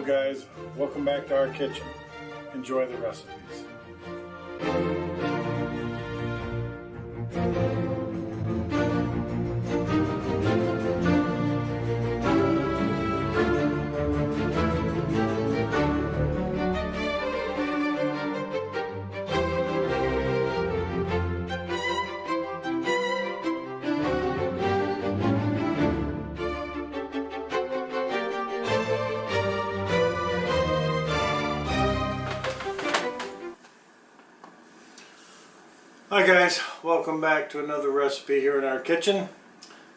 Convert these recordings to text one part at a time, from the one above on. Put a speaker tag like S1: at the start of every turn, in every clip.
S1: guys, welcome back to our kitchen. Enjoy the recipes. Hi guys, welcome back to another recipe here in our kitchen.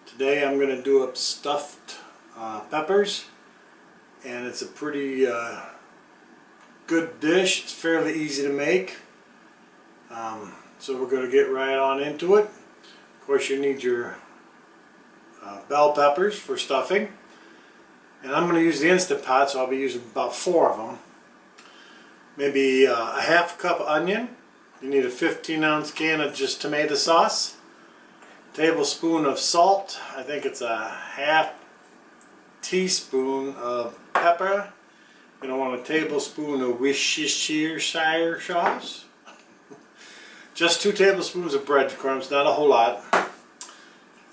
S1: Today I'm going to do up stuffed peppers, and it's a pretty good dish. It's fairly easy to make, so we're going to get right on into it. Of course, you need your bell peppers for stuffing, and I'm going to use the Instant Pot, so I'll be using about 4 of them. Maybe a half cup onion. You need a 15-ounce can of just tomato sauce, a tablespoon of salt, I think it's a half teaspoon of pepper, you don't want a tablespoon of Worcestershire sauce, just 2 tablespoons of breadcrumbs, not a whole lot.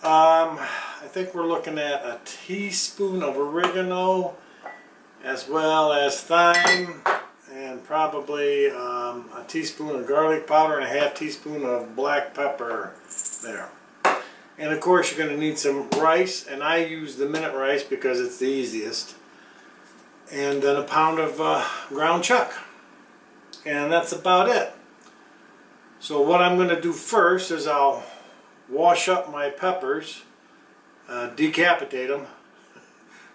S1: I think we're looking at a teaspoon of oregano, as well as thyme, and probably a teaspoon of garlic powder and a half teaspoon of black pepper there. And of course you're going to need some rice, and I use the minute rice because it's the easiest. And then a pound of ground chuck. And that's about it. So what I'm going to do first is I'll wash up my peppers, decapitate them.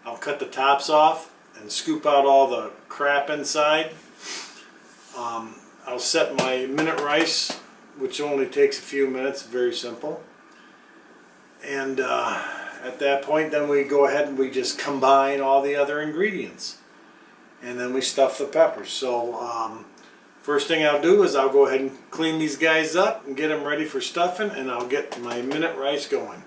S1: I'll cut the tops off and scoop out all the crap inside. I'll set my minute rice, which only takes a few minutes, very simple. And at that point then we go ahead and we just combine all the other ingredients. And then we stuff the peppers. So first thing I'll do is I'll go ahead and clean these guys up and get them ready for stuffing, and I'll get my minute rice going.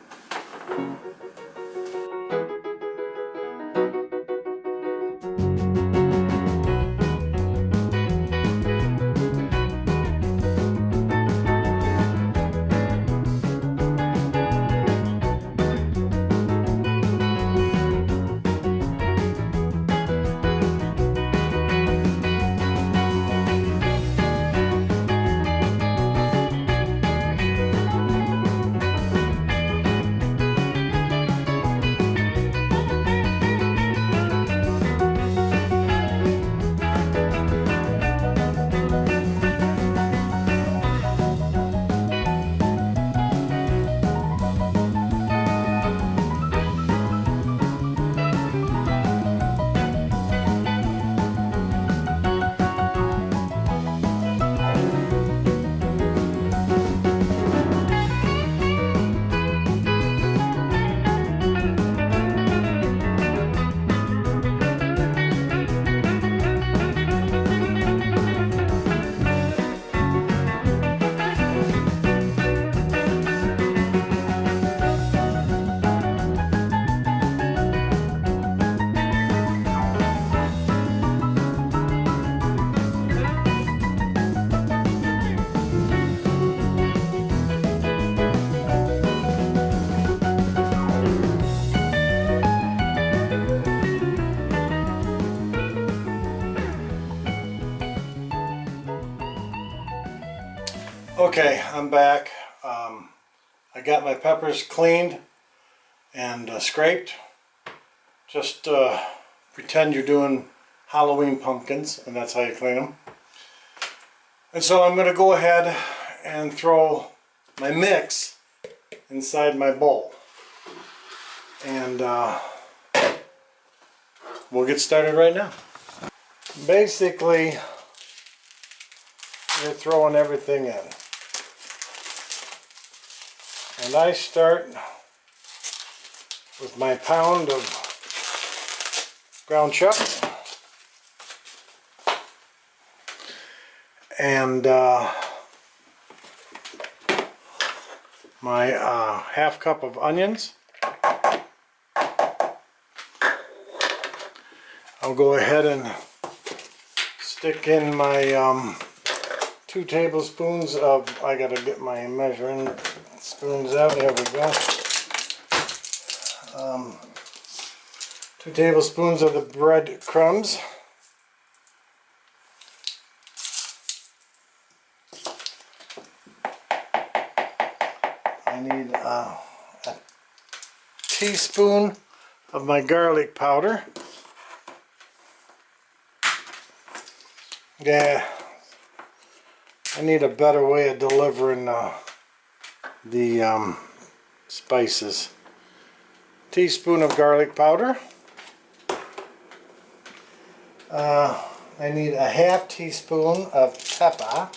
S1: Okay, I'm back. I got my peppers cleaned and scraped. Just pretend you're doing Halloween pumpkins, and that's how you clean them. And so I'm going to go ahead and throw my mix inside my bowl. And we'll get started right now. Basically, you're throwing everything in. And I start with my pound of ground chuck and my half cup of onions. I'll go ahead and stick in my 2 tablespoons of, I gotta get my measuring spoons out, there we go. 2 tablespoons of the bread crumbs. I need a teaspoon of my garlic powder. Yeah, I need a better way of delivering the spices. Teaspoon of garlic powder. I need a half teaspoon of pepper.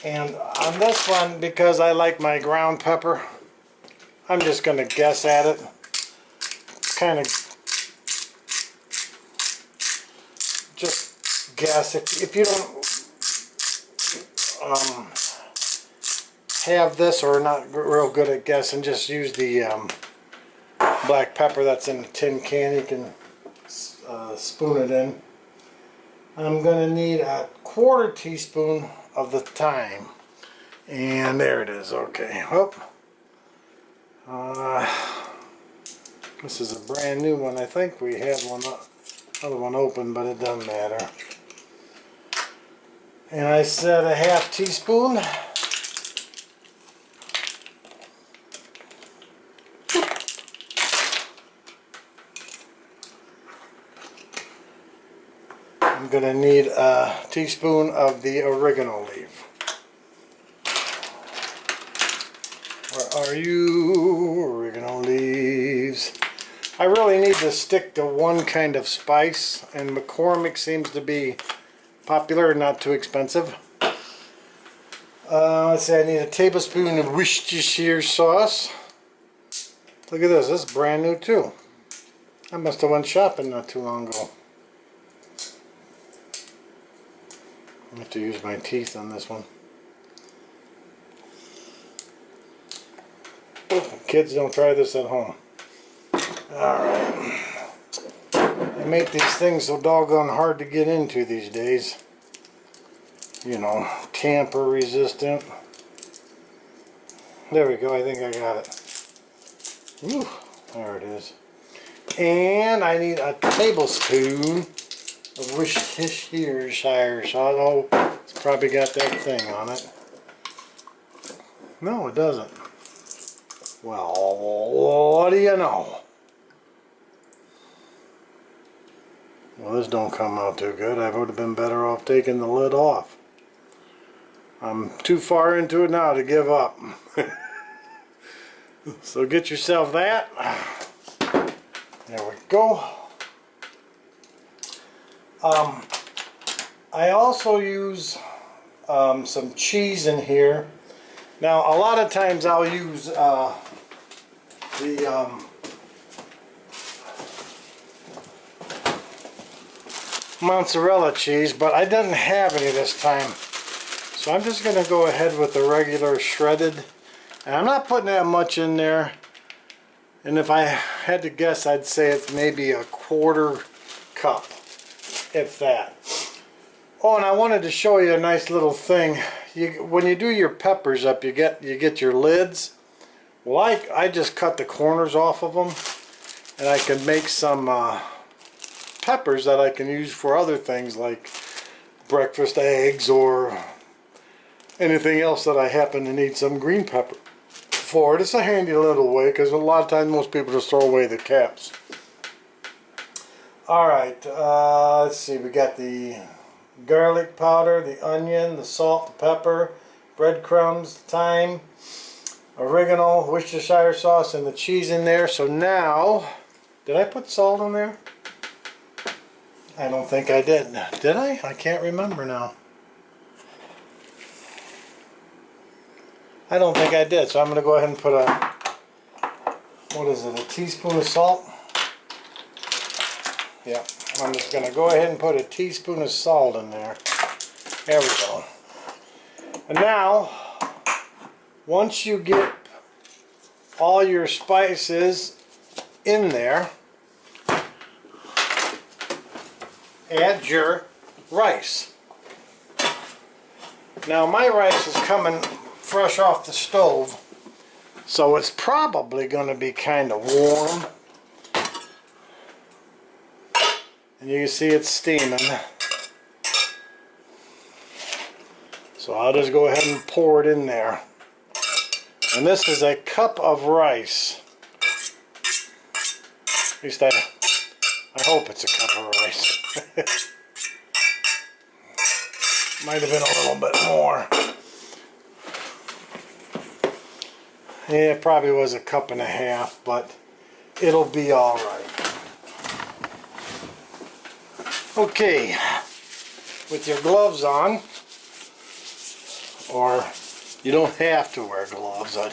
S1: And on this one, because I like my ground pepper, I'm just going to guess at it. Kind of just guess. If you don't have this or not real good at guessing, just use the black pepper that's in a tin can. You can spoon it in. I'm going to need a 1/4 teaspoon of the thyme. And there it is. Okay. Whoop. This is a brand new one. I think we had another one open, but it doesn't matter. And I said a half teaspoon. I'm going to need a teaspoon of the oregano leaf. Where are you, oregano leaves? I really need to stick to one kind of spice, and McCormick seems to be popular and not too expensive. Let's see, I need a tablespoon of Worcestershire sauce. Look at this, this is brand new too. I must have went shopping not too long ago. I have to use my teeth on this one. Kids, don't try this at home. Alright. They make these things so doggone hard to get into these days. You know, tamper resistant. There we go, I think I got it. Ooh, there it is. And I need a tablespoon of Worcestershire sauce. Oh, it's probably got that thing on it. No, it doesn't. Well, what do you know? Well, this don't come out too good. I would have been better off taking the lid off. I'm too far into it now to give up. So get yourself that. There we go. I also use some cheese in here. Now, a lot of times I'll use the mozzarella cheese, but I didn't have any this time. So I'm just going to go ahead with the regular shredded. And I'm not putting that much in there. And if I had to guess, I'd say it's maybe a 1/4 cup, if that. Oh, and I wanted to show you a nice little thing. When you do your peppers up, you get your lids. Well, I just cut the corners off of them, and I can make some peppers that I can use for other things like breakfast eggs or anything else that I happen to need some green pepper for. It's a handy little way, because a lot of times most people just throw away the caps. Alright, let's see, we got the garlic powder, the onion, the salt, the pepper, breadcrumbs, thyme, oregano, Worcestershire sauce, and the cheese in there. So now, did I put salt in there? I don't think I did. Did I? I can't remember now. I don't think I did, so I'm going to go ahead and put a, what is it, a teaspoon of salt? Yeah, I'm just going to go ahead and put a teaspoon of salt in there. There we go. And now, once you get all your spices in there, add your rice. Now my rice is coming fresh off the stove, so it's probably going to be kind of warm. And you can see it's steaming. So I'll just go ahead and pour it in there. And this is a cup of rice. At least I hope it's a cup of rice. Might have been a little bit more. Yeah, it probably was a cup and a half, but it'll be all right. Okay, with your gloves on, or you don't have to wear gloves. I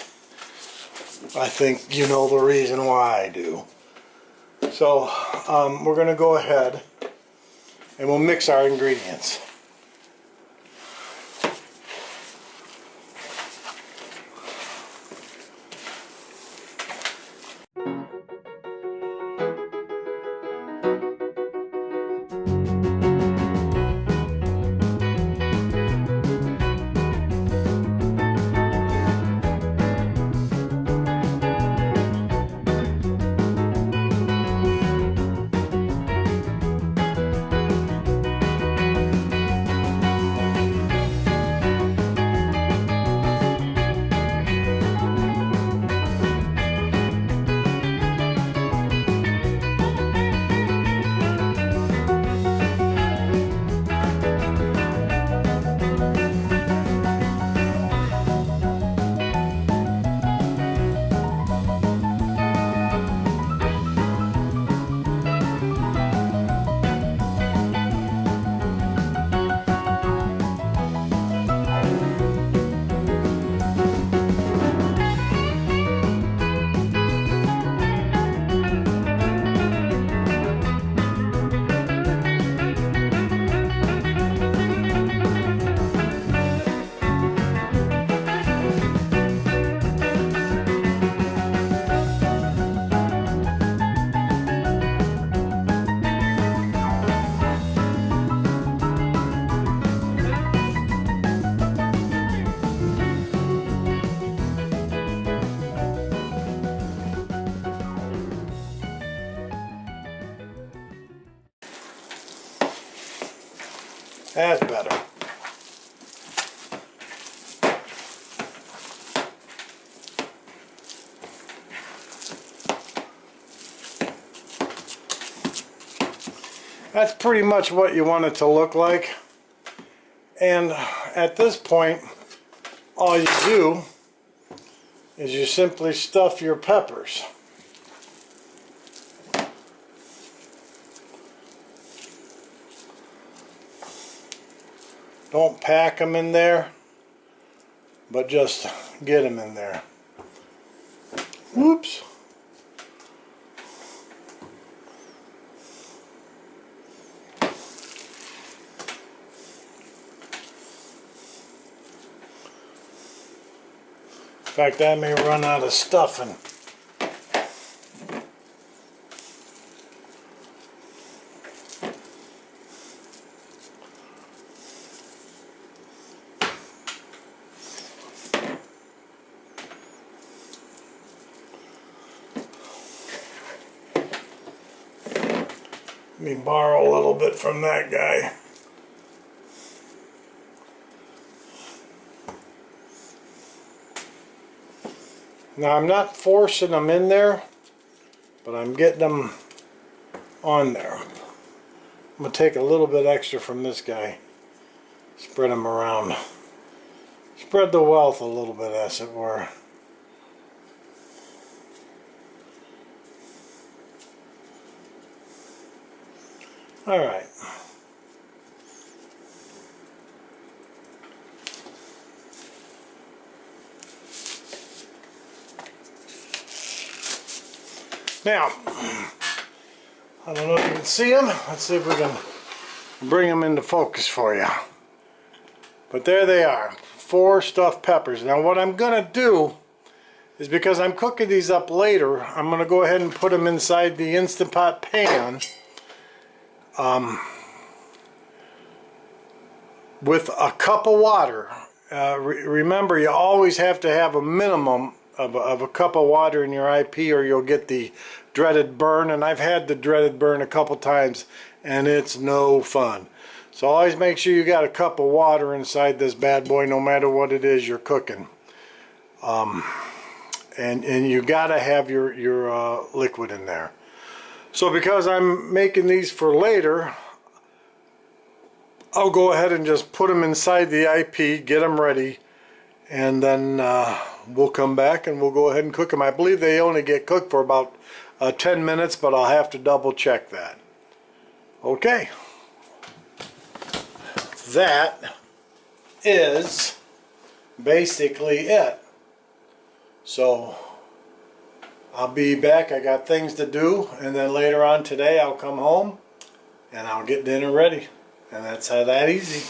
S1: think you know the reason why I do. So we're going to go ahead and we'll mix our ingredients. That's better. That's pretty much what you want it to look like. And at this point, all you do is you simply stuff your peppers. Don't pack them in there, but just get them in there. Whoops. In fact, I may run out of stuffing. Let me borrow a little bit from that guy. Now I'm not forcing them in there, but I'm getting them on there. I'm going to take a little bit extra from this guy, spread them around. Spread the wealth a little bit, as it were. All right. Now, I don't know if you can see them. Let's see if we can bring them into focus for you. But there they are, 4 stuffed peppers. Now what I'm going to do is, because I'm cooking these up later, I'm going to go ahead and put them inside the Instant Pot pan. with a cup of water. Remember, you always have to have a minimum of a cup of water in your IP, or you'll get the dreaded burn. And I've had the dreaded burn a couple times, and it's no fun. So always make sure you got a cup of water inside this bad boy, no matter what it is you're cooking. And you gotta have your liquid in there. So because I'm making these for later, I'll go ahead and just put them inside the IP, get them ready, and then we'll come back and we'll go ahead and cook them. I believe they only get cooked for about 10 minutes, but I'll have to double check that. Okay. That is basically it. So I'll be back. I got things to do, and then later on today I'll come home and I'll get dinner ready. And that's how that easy.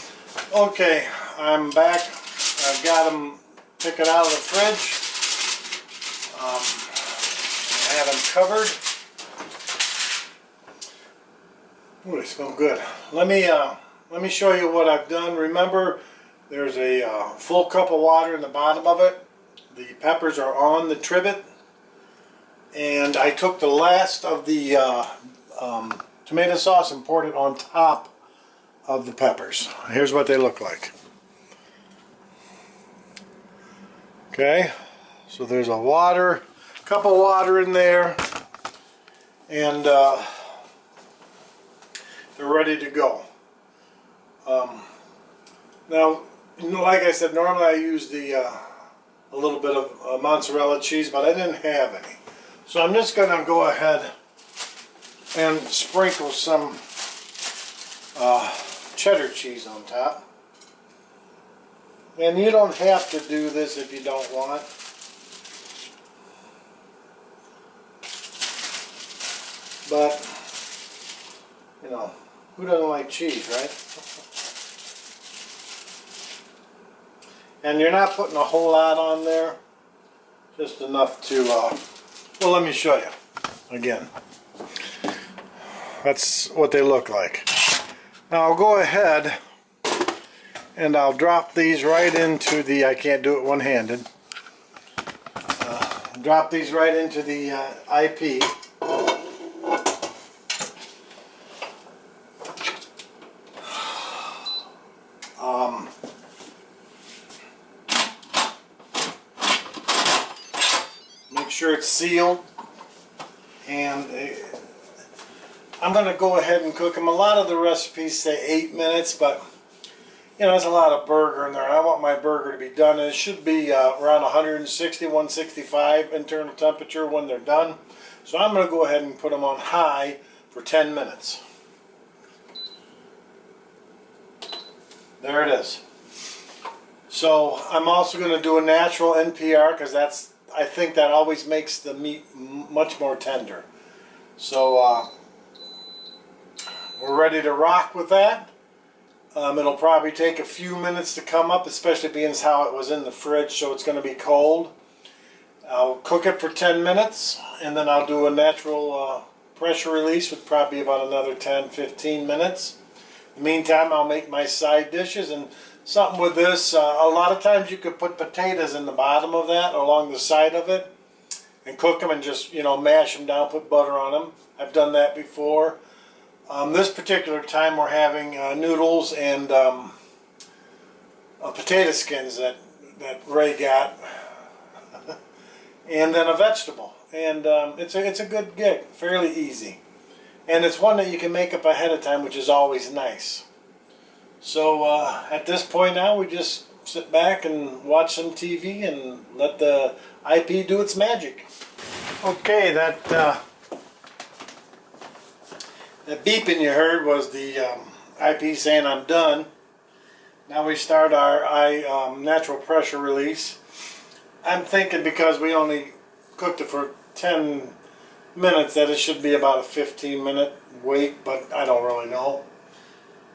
S1: Okay, I'm back. I've got them taken out of the fridge. I have them covered. Ooh, they smell good. Let me show you what I've done. Remember, there's a full cup of water in the bottom of it. The peppers are on the trivet, and I took the last of the tomato sauce and poured it on top of the peppers. Here's what they look like. Okay, so there's a cup of water in there, and they're ready to go. Now, like I said, normally I use a little bit of mozzarella cheese, but I didn't have any. So I'm just going to go ahead and sprinkle some cheddar cheese on top. And you don't have to do this if you don't want. But, you know, who doesn't like cheese, right? And you're not putting a whole lot on there, just enough to, well, let me show you again. That's what they look like. Now I'll go ahead and I'll drop these right into the, I can't do it one-handed, drop these right into the IP. Make sure it's sealed, and I'm going to go ahead and cook them. A lot of the recipes say 8 minutes, but you know, there's a lot of burger in there, and I want my burger to be done. And it should be around 160, 165 internal temperature when they're done. So I'm going to go ahead and put them on high for 10 minutes. There it is. So I'm also going to do a natural NPR, because I think that always makes the meat much more tender. So we're ready to rock with that. It'll probably take a few minutes to come up, especially being how it was in the fridge, so it's going to be cold. I'll cook it for 10 minutes, and then I'll do a natural pressure release with probably about another 10-15 minutes. In the meantime, I'll make my side dishes, and something with this, a lot of times you could put potatoes in the bottom of that, along the side of it, and cook them and just, you know, mash them down, put butter on them. I've done that before. This particular time we're having noodles and potato skins that Ray got, and then a vegetable. And it's a good gig, fairly easy. And it's one that you can make up ahead of time, which is always nice. So at this point now, we just sit back and watch some TV and let the IP do its magic. Okay, that beeping you heard was the IP saying I'm done. Now we start our natural pressure release. I'm thinking, because we only cooked it for 10 minutes, that it should be about a 15-minute wait, but I don't really know.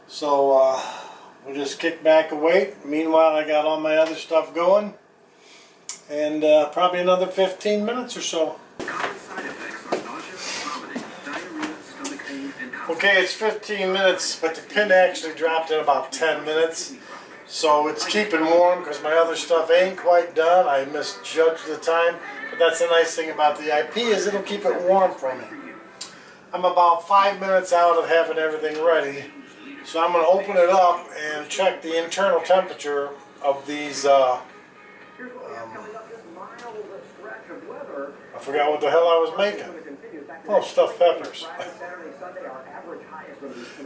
S1: So we'll just kick back and wait. Meanwhile, I got all my other stuff going, and probably another 15 minutes or so. Okay, it's 15 minutes, but the pin actually dropped in about 10 minutes. So it's keeping warm because my other stuff ain't quite done. I misjudged the time, but that's the nice thing about the IP is it'll keep it warm for me. I'm about 5 minutes out of having everything ready. So I'm going to open it up and check the internal temperature of these, I forgot what the hell I was making. Oh, stuffed peppers.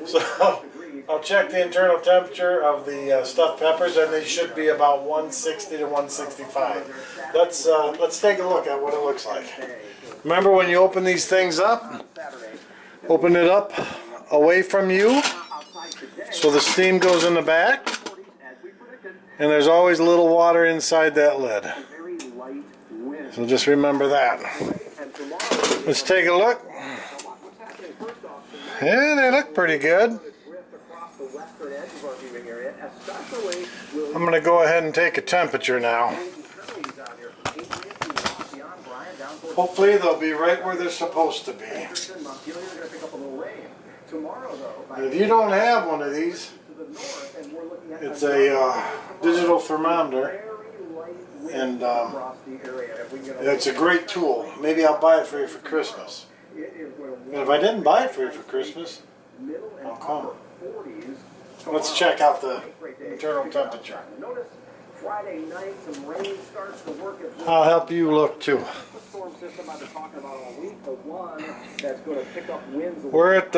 S1: So I'll check the internal temperature of the stuffed peppers, and they should be about 160 to 165. Let's take a look at what it looks like. Remember when you open these things up, open it up away from you, so the steam goes in the back, and there's always a little water inside that lid. So just remember that. Let's take a look. Yeah, they look pretty good. I'm going to go ahead and take a temperature now. Hopefully they'll be right where they're supposed to be. And if you don't have one of these, it's a digital thermometer, and it's a great tool. Maybe I'll buy it for you for Christmas. And if I didn't buy it for you for Christmas, I'll come. Let's check out the internal temperature. I'll help you look too. We're at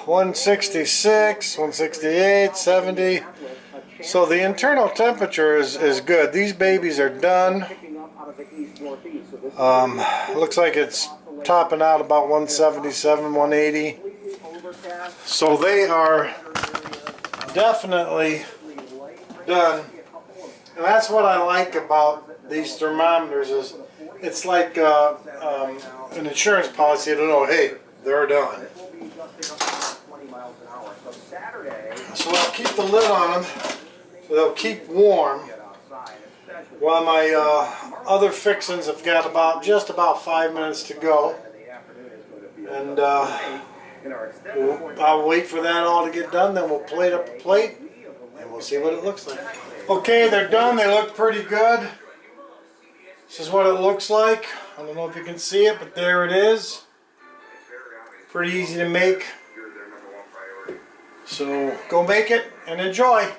S1: 166, 168, 70. So the internal temperature is good. These babies are done. Looks like it's topping out about 177, 180. So they are definitely done. And that's what I like about these thermometers is it's like an insurance policy to know, hey, they're done. So I'll keep the lid on them so they'll keep warm while my other fixings have got just about 5 minutes to go. And I'll wait for that all to get done, then we'll plate up the plate and we'll see what it looks like. Okay, they're done. They look pretty good. This is what it looks like. I don't know if you can see it, but there it is. Pretty easy to make. So go make it and enjoy.